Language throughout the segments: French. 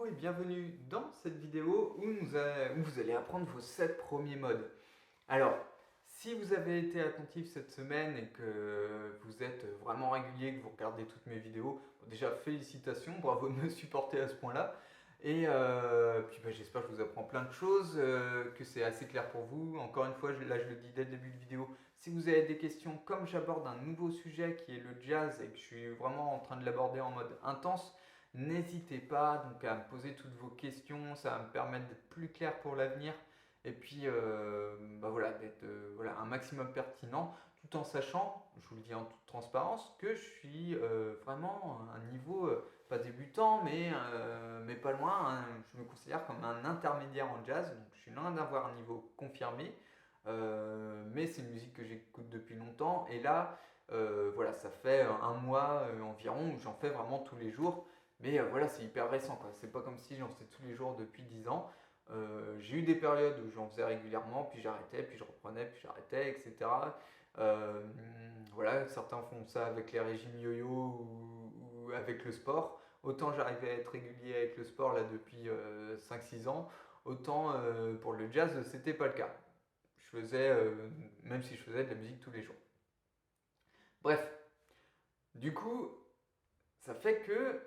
Hello et bienvenue dans cette vidéo où vous allez apprendre vos 7 premiers modes. Alors, si vous avez été attentif cette semaine et que vous êtes vraiment régulier, que vous regardez toutes mes vidéos, bon, déjà félicitations, bravo de me supporter à ce point-là. Et puis j'espère que je vous apprends plein de choses, que c'est assez clair pour vous. Encore une fois, là je le dis dès le début de vidéo, si vous avez des questions, comme j'aborde un nouveau sujet qui est le jazz et que je suis vraiment en train de l'aborder en mode intense, n'hésitez pas donc à me poser toutes vos questions, ça va me permettre d'être plus clair pour l'avenir et puis voilà, d'être un maximum pertinent tout en sachant, je vous le dis en toute transparence, que je suis vraiment à un niveau pas débutant mais pas loin, hein. Je me considère comme un intermédiaire en jazz, donc je suis loin d'avoir un niveau confirmé, mais c'est une musique que j'écoute depuis longtemps et là voilà, ça fait un mois environ où j'en fais vraiment tous les jours. Mais voilà, c'est hyper récent, quoi. C'est pas comme si j'en faisais tous les jours depuis 10 ans. J'ai eu des périodes où j'en faisais régulièrement, puis j'arrêtais, puis je reprenais, puis j'arrêtais, etc. Euh, voilà, certains font ça avec les régimes yo-yo ou avec le sport. Autant j'arrivais à être régulier avec le sport là depuis 5-6 ans, autant pour le jazz, c'était pas le cas. Je faisais, même si je faisais de la musique tous les jours. Bref, du coup, ça fait que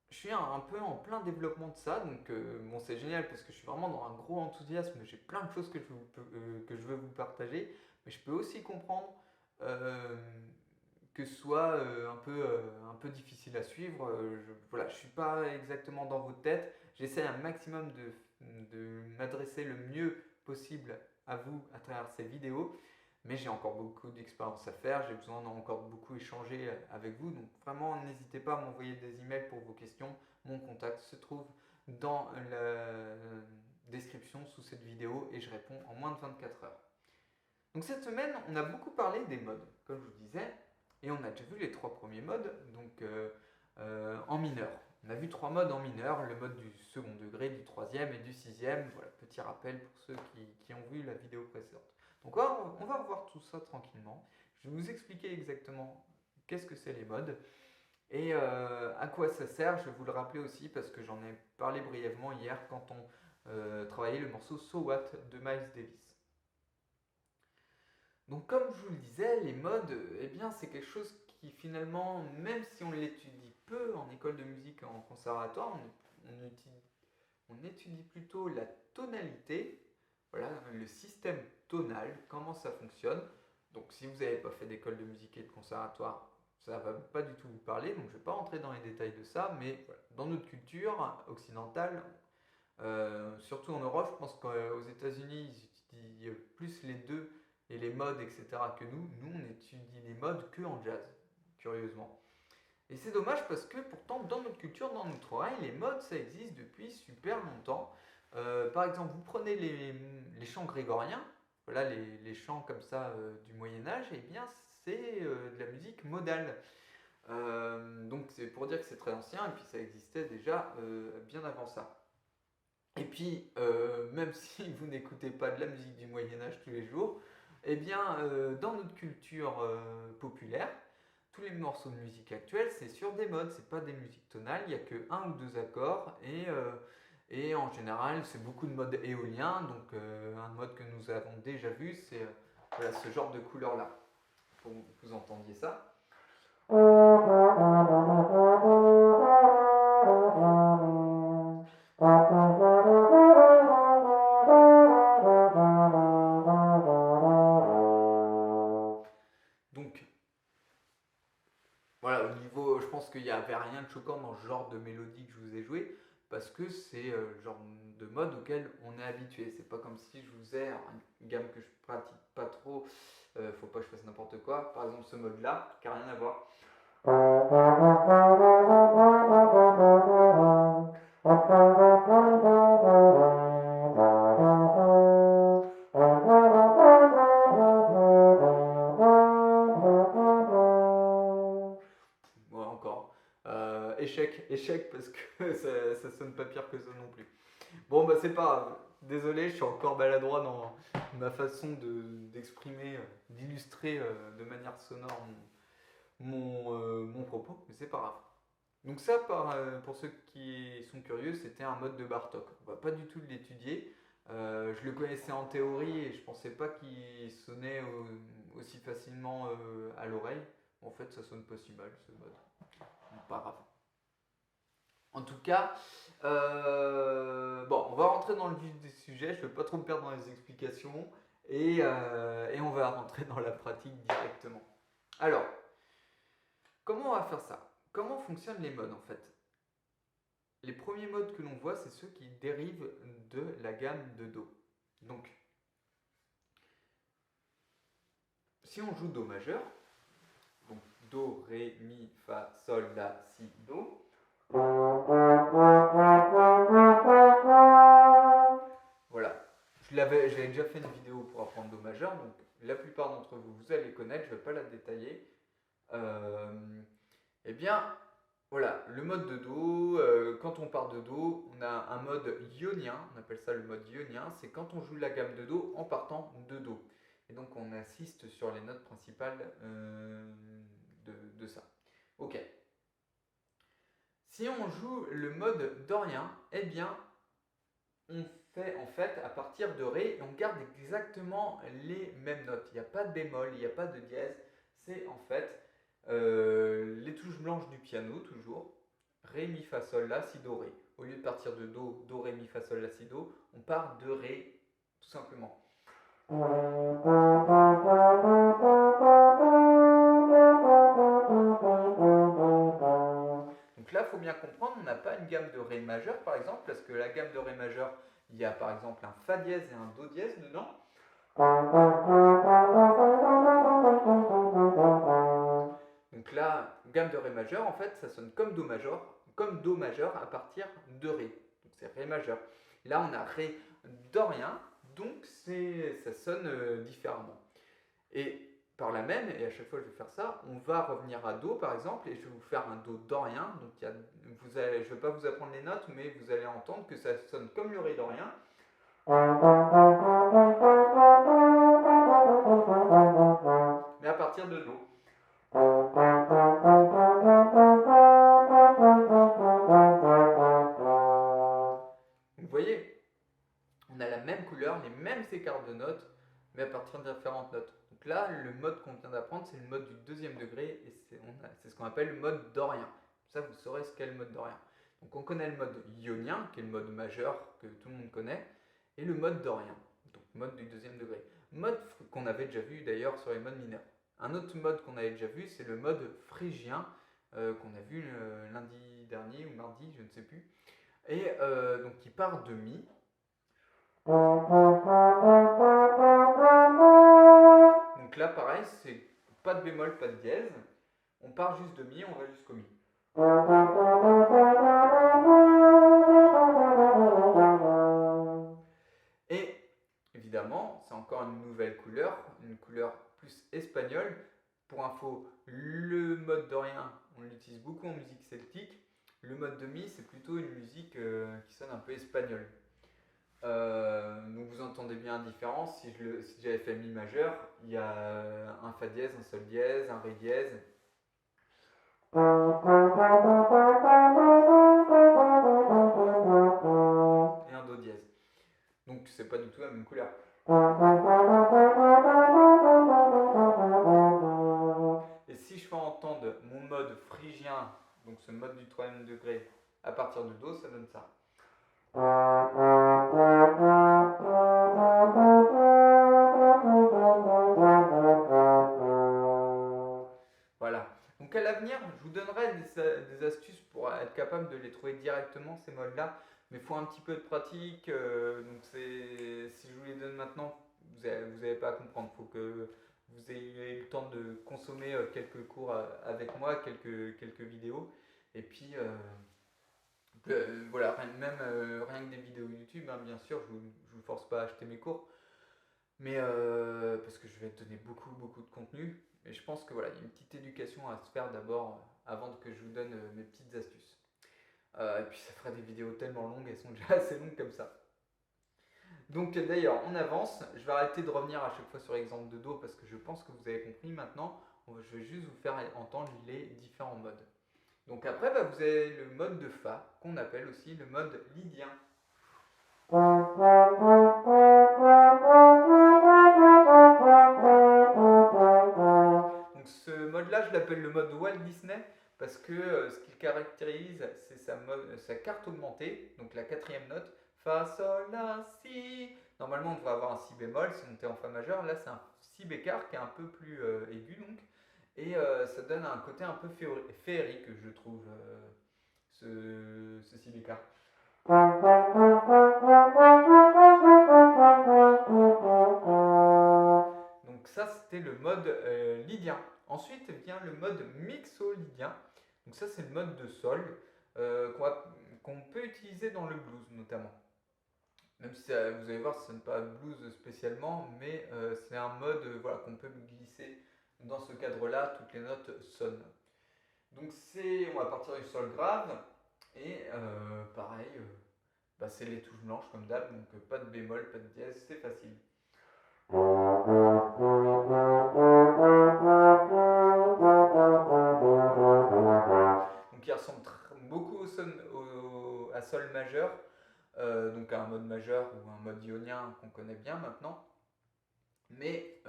je suis un peu en plein développement de ça, donc bon, c'est génial parce que je suis vraiment dans un gros enthousiasme, j'ai plein de choses que je veux vous partager, mais je peux aussi comprendre euh, que ce soit un peu difficile à suivre. Voilà, je ne suis pas exactement dans votre tête, j'essaie un maximum de m'adresser le mieux possible à vous à travers ces vidéos, mais j'ai encore beaucoup d'expérience à faire, j'ai besoin d'encore beaucoup échanger avec vous, donc vraiment n'hésitez pas à m'envoyer des emails pour vos questions. Mon contact se trouve dans la description sous cette vidéo et je réponds en moins de 24 heures. Donc cette semaine, on a beaucoup parlé des modes, comme je vous disais, et on a déjà vu les 3 premiers modes, donc en mineur. On a vu 3 modes en mineur, le mode du second degré, du troisième et du sixième. Voilà, petit rappel pour ceux qui ont vu la vidéo précédente. Donc on va voir tout ça tranquillement. Je vais vous expliquer exactement qu'est-ce que c'est les modes et à quoi ça sert. Je vais vous le rappeler aussi parce que j'en ai parlé brièvement hier quand on travaillait le morceau So What de Miles Davis. Donc comme je vous le disais, les modes, eh bien c'est quelque chose qui finalement, même si on l'étudie peu en école de musique et en conservatoire, on étudie plutôt la tonalité, voilà, le système tonal, comment ça fonctionne. Donc si vous n'avez pas fait d'école de musique et de conservatoire, ça ne va pas du tout vous parler, donc je ne vais pas rentrer dans les détails de ça, mais voilà, dans notre culture occidentale, surtout en Europe, je pense qu'aux États-Unis, ils étudient plus les deux et les modes, etc. que nous. Nous, on étudie les modes que en jazz, curieusement. Et c'est dommage parce que pourtant, dans notre culture, dans notre oreille, les modes, ça existe depuis super longtemps. Par exemple, vous prenez les chants grégoriens, voilà, les chants comme ça du Moyen-Âge, et eh bien, c'est de la musique modale. Donc, c'est pour dire que c'est très ancien, et puis ça existait déjà bien avant ça. Et puis, même si vous n'écoutez pas de la musique du Moyen-Âge tous les jours, eh bien, dans notre culture populaire, tous les morceaux de musique actuels, c'est sur des modes, c'est pas des musiques tonales, il n'y a que un ou deux accords, et en général, c'est beaucoup de modes éoliens, donc un mode que nous avons déjà vu, c'est voilà, ce genre de couleur-là, pour que vous entendiez ça. Donc, voilà, au niveau, je pense qu'il n'y avait rien de choquant dans ce genre de mélodie que je vous ai joué, parce que c'est le genre de mode auquel on est habitué. C'est pas comme si je vous faisais une gamme que je pratique pas trop, faut pas que je fasse n'importe quoi. Par exemple, ce mode-là, qui n'a rien à voir. Ouais, encore. Échec parce que ça sonne pas pire que ça non plus. Bon, bah c'est pas grave. Désolé, je suis encore maladroit dans ma façon d'exprimer, d'illustrer de manière sonore mon propos, mais c'est pas grave. Donc ça, pour ceux qui sont curieux, c'était un mode de Bartók. On va pas du tout l'étudier. Je le connaissais en théorie et je pensais pas qu'il sonnait aussi facilement à l'oreille. En fait, ça sonne pas si mal ce mode. Donc, pas grave. En tout cas, bon, on va rentrer dans le vif du sujet. Je ne vais pas trop me perdre dans les explications et on va rentrer dans la pratique directement. Alors, comment on va faire ça? Comment fonctionnent les modes en fait? Les premiers modes que l'on voit, c'est ceux qui dérivent de la gamme de Do. Donc, si on joue Do majeur, donc Do, Ré, Mi, Fa, Sol, La, Si, Do. Voilà. J'avais déjà fait une vidéo pour apprendre Do majeur, donc la plupart d'entre vous, vous allez connaître, je ne vais pas la détailler. Eh bien, voilà, le mode de Do, quand on part de Do, on a un mode ionien, on appelle ça le mode ionien, c'est quand on joue la gamme de Do en partant de Do. Et donc on insiste sur les notes principales de ça. Ok. Si on joue le mode dorien, eh bien, on fait en fait à partir de Ré et on garde exactement les mêmes notes. Il n'y a pas de bémol, il n'y a pas de dièse. C'est en fait les touches blanches du piano, toujours. Ré, Mi, Fa, Sol, La, Si, Do, Ré. Au lieu de partir de Do, Do, Ré, Mi, Fa, Sol, La, Si, Do, on part de Ré, tout simplement. Donc là, il faut bien comprendre, on n'a pas une gamme de Ré majeur, par exemple, parce que la gamme de Ré majeur, il y a par exemple un Fa dièse et un Do dièse dedans. Donc là, gamme de Ré majeur, en fait, ça sonne comme Do majeur à partir de Ré. Donc c'est Ré majeur. Là, on a Ré dorien, donc ça sonne différemment. Et par la même, et à chaque fois que je vais faire ça, on va revenir à Do par exemple, et je vais vous faire un Do dorien. Donc je ne vais pas vous apprendre les notes, mais vous allez entendre que ça sonne comme le Ré dorien. Mais à partir de Do. Vous voyez, on a la même couleur, les mêmes écarts de notes, mais à partir de différentes notes. Donc là, le mode qu'on vient d'apprendre, c'est le mode du deuxième degré, et c'est ce qu'on appelle le mode dorien. Ça, vous saurez ce qu'est le mode dorien. Donc on connaît le mode ionien, qui est le mode majeur que tout le monde connaît, et le mode dorien, donc mode du deuxième degré. Mode qu'on avait déjà vu d'ailleurs sur les modes mineurs. Un autre mode qu'on avait déjà vu, c'est le mode phrygien, qu'on a vu lundi dernier ou mardi, je ne sais plus, et donc qui part de Mi. Donc là, pareil, c'est pas de bémol, pas de dièse. On part juste de Mi, on va jusqu'au Mi. Et évidemment, c'est encore une nouvelle couleur, une couleur plus espagnole. Pour info, le mode dorien, on l'utilise beaucoup en musique celtique. Le mode de Mi, c'est plutôt une musique qui sonne un peu espagnole. Donc vous entendez bien la différence. Si j'avais fait Mi majeur, il y a un Fa dièse, un Sol dièse, un Ré dièse. Et un Do dièse. Donc c'est pas du tout la même couleur. Et si je fais entendre mon mode phrygien, donc ce mode du troisième degré, à partir de Do, ça donne ça. Voilà. Donc à l'avenir, je vous donnerai des astuces pour être capable de les trouver directement, ces modes-là. Mais il faut un petit peu de pratique. Donc si je vous les donne maintenant, vous n'allez pas à comprendre. Il faut que vous ayez eu le temps de consommer quelques cours avec moi, quelques vidéos. Et puis, voilà, même rien que des vidéos YouTube, hein, bien sûr, je ne vous force pas à acheter mes cours. Mais parce que je vais te donner beaucoup de contenu. Mais je pense que voilà, il y a une petite éducation à se faire d'abord avant que je vous donne mes petites astuces. Et puis ça fera des vidéos tellement longues, elles sont déjà assez longues comme ça. Donc d'ailleurs, on avance. Je vais arrêter de revenir à chaque fois sur l'exemple de Do parce que je pense que vous avez compris maintenant. Je vais juste vous faire entendre les différents modes. Donc après, bah, vous avez le mode de Fa, qu'on appelle aussi le mode lydien. Donc ce mode-là, je l'appelle le mode Walt Disney, parce que ce qui le caractérise, c'est sa carte augmentée, donc la quatrième note, Fa, Sol, La, Si. Normalement, on devrait avoir un Si bémol si on était en Fa majeur. Là, c'est un Si bécart qui est un peu plus aigu, donc. Et ça donne un côté un peu féerique, je trouve, ce Si bécart. Donc ça, c'était le mode lydien. Ensuite vient le mode mixolydien. Donc ça, c'est le mode de sol qu'on peut utiliser dans le blues notamment. Même si vous allez voir, ce n'est pas blues spécialement, mais c'est un mode voilà, qu'on peut glisser dans ce cadre-là, toutes les notes sonnent. Donc on va partir du sol grave, et pareil, bah, c'est les touches blanches comme d'hab, donc pas de bémol, pas de dièse, c'est facile. Donc il ressemble beaucoup à sol majeur, donc à un mode majeur ou un mode ionien qu'on connaît bien maintenant. Mais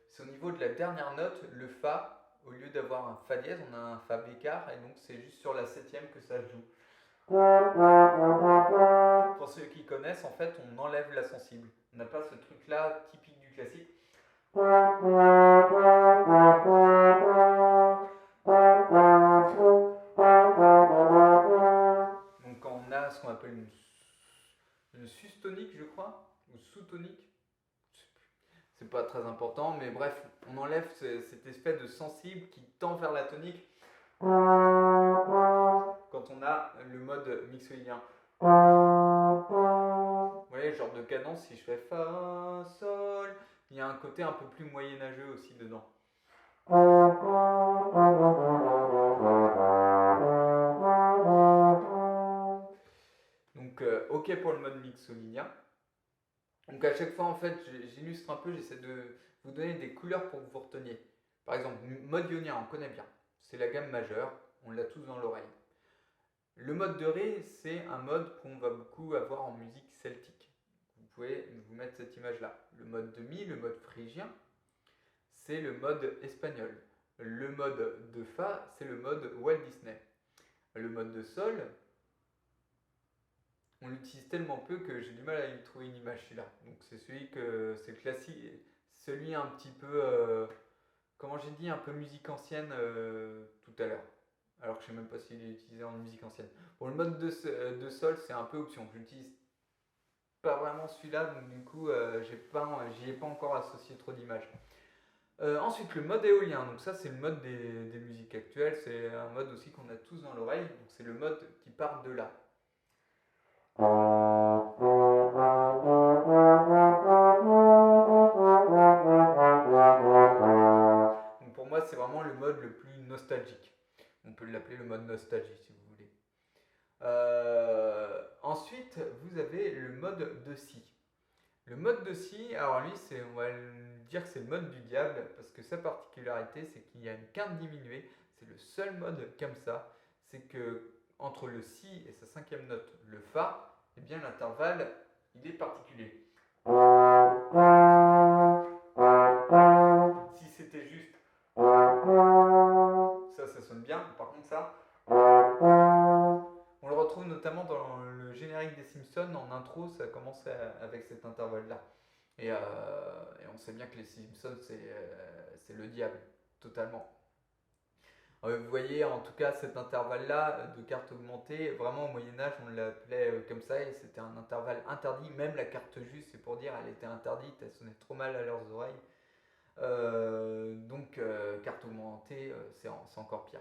c'est au niveau de la dernière note, le Fa. Au lieu d'avoir un Fa dièse, on a un Fa bécart, et donc c'est juste sur la septième que ça se joue. Pour ceux qui connaissent, en fait, on enlève la sensible. On n'a pas ce truc-là typique du classique. Donc quand on a ce qu'on appelle une sustonique, je crois, ou sous-tonique, c'est pas très important, mais bref, on enlève cette espèce de sensible qui tend vers la tonique quand on a le mode mixolydien. Vous voyez, genre de cadence, si je fais Fa, Sol, il y a un côté un peu plus moyenâgeux aussi dedans. Donc, ok pour le mode mixolydien. Donc à chaque fois, en fait, j'illustre un peu, j'essaie de vous donner des couleurs pour que vous reteniez. Par exemple, mode ionien, on connaît bien. C'est la gamme majeure, on l'a tous dans l'oreille. Le mode de Ré, c'est un mode qu'on va beaucoup avoir en musique celtique. Vous pouvez vous mettre cette image-là. Le mode de Mi, le mode phrygien, c'est le mode espagnol. Le mode de Fa, c'est le mode Walt Disney. Le mode de Sol, on l'utilise tellement peu que j'ai du mal à y trouver une image celui-là. Donc c'est c'est classique, celui un petit peu, comment j'ai dit, un peu musique ancienne tout à l'heure. Alors que je ne sais même pas s'il est utilisé en musique ancienne. Bon, le mode de sol, c'est un peu option. Je n'utilise pas vraiment celui-là, donc du coup, j'y ai pas encore associé trop d'images. Ensuite, le mode éolien. Donc ça, c'est le mode des musiques actuelles. C'est un mode aussi qu'on a tous dans l'oreille. Donc c'est le mode qui part de là. Donc pour moi, c'est vraiment le mode le plus nostalgique. On peut l'appeler le mode nostalgie si vous voulez. Ensuite, vous avez le mode de Si. Le mode de Si, alors lui, on va dire que c'est le mode du diable, parce que sa particularité, c'est qu'il y a une quinte diminuée. C'est le seul mode comme ça. C'est que entre le Si et sa cinquième note, le Fa, eh bien l'intervalle, il est particulier. Si c'était juste ça sonne bien. Par contre, ça, on le retrouve notamment dans le générique des Simpsons. En intro, ça commence avec cet intervalle-là. Et on sait bien que les Simpsons, c'est le diable, totalement. Vous voyez en tout cas cet intervalle-là de carte augmentée, vraiment au Moyen-Âge on l'appelait comme ça, et c'était un intervalle interdit. Même la carte juste, c'est pour dire, elle était interdite, elle sonnait trop mal à leurs oreilles. Donc carte augmentée, c'est encore pire.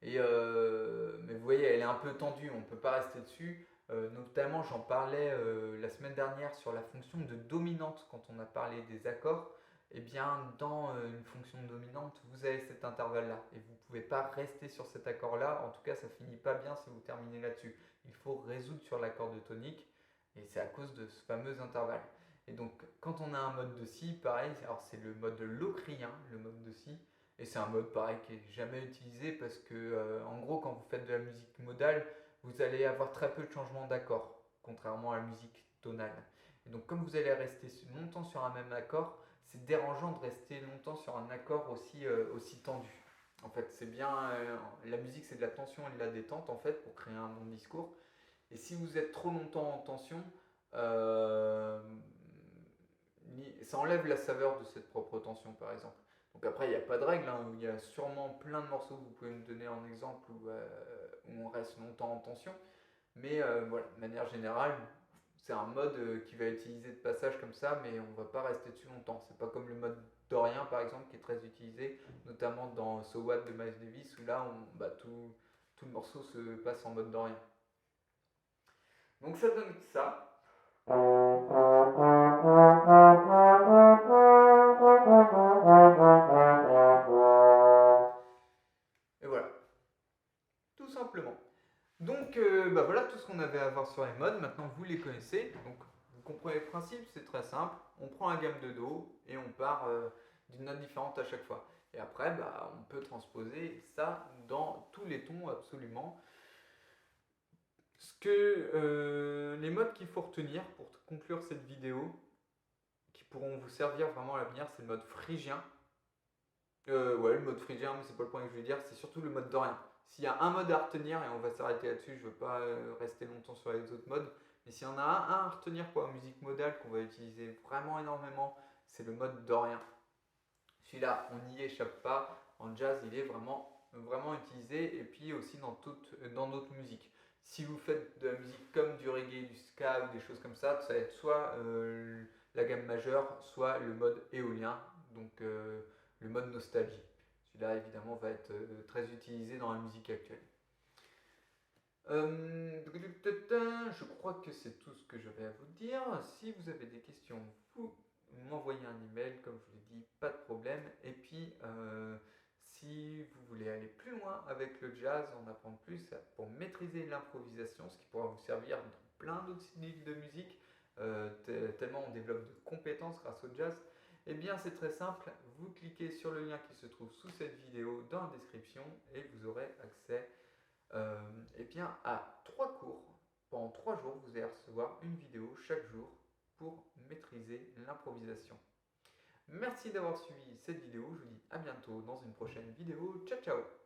Mais vous voyez, elle est un peu tendue, on ne peut pas rester dessus. Notamment, j'en parlais la semaine dernière sur la fonction de dominante quand on a parlé des accords. Eh bien, dans une fonction dominante, vous avez cet intervalle-là et vous ne pouvez pas rester sur cet accord-là. En tout cas, ça finit pas bien si vous terminez là-dessus. Il faut résoudre sur l'accord de tonique et c'est à cause de ce fameux intervalle. Et donc, quand on a un mode de Si, pareil, alors c'est le mode locrien, le mode de Si. Et c'est un mode pareil qui est jamais utilisé parce que en gros quand vous faites de la musique modale, vous allez avoir très peu de changements d'accords, contrairement à la musique tonale. Et donc comme vous allez rester longtemps sur un même accord, c'est dérangeant de rester longtemps sur un accord aussi tendu. En fait, c'est bien, la musique c'est de la tension et de la détente en fait pour créer un bon discours. Et si vous êtes trop longtemps en tension, euh, ça enlève la saveur de cette propre tension par exemple. Donc après, il n'y a pas de règle, hein. Il y a sûrement plein de morceaux que vous pouvez me donner en exemple où on reste longtemps en tension. Mais voilà, de manière générale, c'est un mode qui va utiliser de passage comme ça, mais on ne va pas rester dessus longtemps. C'est pas comme le mode dorien par exemple qui est très utilisé, notamment dans So What de Miles Davis, où là tout le morceau se passe en mode dorien. Donc ça donne ça. Et voilà, tout simplement. Donc voilà tout ce qu'on avait à voir sur les modes. Maintenant vous les connaissez. Donc vous comprenez le principe, c'est très simple. On prend la gamme de Do et on part d'une note différente à chaque fois. Et après, on peut transposer ça dans tous les tons absolument. Les modes qu'il faut retenir pour conclure cette vidéo, qui pourront vous servir vraiment à l'avenir, c'est le mode phrygien. Ouais, le mode phrygien, mais c'est pas le point que je veux dire, c'est surtout le mode dorien. S'il y a un mode à retenir, et on va s'arrêter là-dessus, je veux pas rester longtemps sur les autres modes, mais s'il y en a un à retenir pour la musique modale qu'on va utiliser vraiment énormément, c'est le mode dorien. Celui-là, on n'y échappe pas. En jazz, il est vraiment utilisé, et puis aussi dans d'autres musiques. Si vous faites de la musique comme du reggae, du ska ou des choses comme ça va être soit la gamme majeure, soit le mode éolien, donc le mode nostalgie. Celui-là, évidemment, va être très utilisé dans la musique actuelle. Je crois que c'est tout ce que j'avais à vous dire. Si vous avez des questions, vous m'envoyez un email, comme je vous l'ai dit, pas de problème. Et puis, si vous voulez aller plus loin avec le jazz, en apprendre plus pour maîtriser l'improvisation, ce qui pourra vous servir dans plein d'autres styles de musique, tellement on développe de compétences grâce au jazz, eh bien c'est très simple, vous cliquez sur le lien qui se trouve sous cette vidéo dans la description et vous aurez accès à 3 cours. Pendant 3 jours, vous allez recevoir une vidéo chaque jour pour maîtriser l'improvisation. Merci d'avoir suivi cette vidéo, je vous dis à bientôt dans une prochaine vidéo. Ciao ciao.